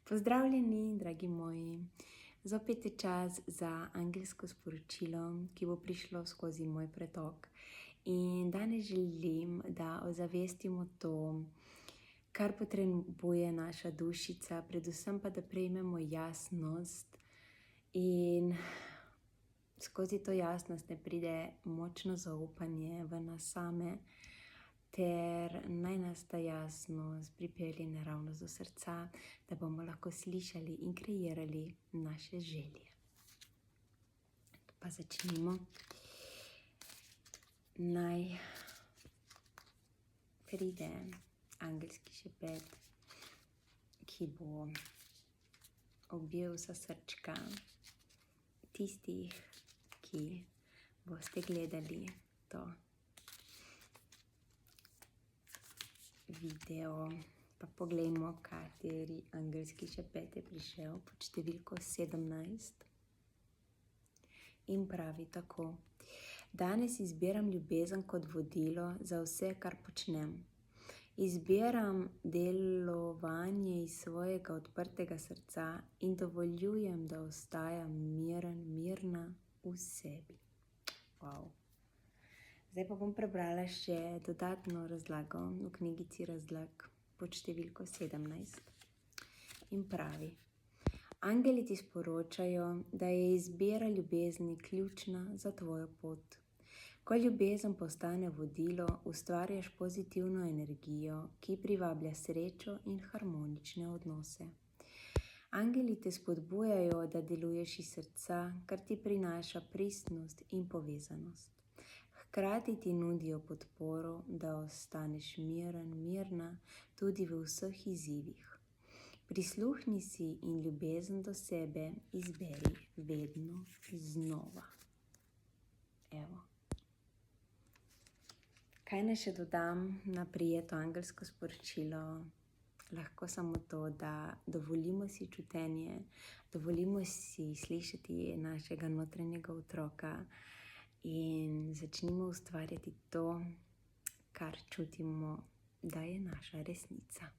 Pozdravljeni, dragi moji. Zopet je čas za angelsko sporočilo, ki bo prišlo skozi moj pretok. In danes želim, da ozavestimo to, kar potrebuje naša dušica, predvsem pa, da prejmemo jasnost in skozi to jasnost ne pride močno zaupanje v nas same, ter naj nas ta jasnost pripelje naravnost do srca, da bomo lahko slišali in kreirali naše želje. Pa začnimo. Naj pride angelski šepet, ki bo objel vsa srčka tistih, ki boste gledali to video. Pa poglejmo, kateri angelski šepet je prišel pod številko 17. In pravi tako: danes izbiram ljubezen kot vodilo za vse, kar počnem. Izbiram delovanje iz svojega odprtega srca in dovoljujem, da ostajam miren, mirna v sebi. Wow. Zdaj pa bom prebrala še dodatno razlago v knjigici Razlag pod številko 17. In pravi: angeli ti sporočajo, da je izbira ljubezni ključna za tvojo pot. Ko ljubezen postane vodilo, ustvarjaš pozitivno energijo, ki privablja srečo in harmonične odnose. Angeli te spodbujajo, da deluješ iz srca, kar ti prinaša pristnost in povezanost. Hkrati ti nudijo podporo, da ostaneš miren, mirna tudi v vseh izzivih. Prisluhni si in ljubezen do sebe izberi vedno znova. Evo. Kaj naj še dodam na prijeto angelsko sporočilo? Lahko samo to, da dovolimo si čutenje, dovolimo si slišati našega notranjega otroka in začnimo ustvarjati to, kar čutimo, da je naša resnica.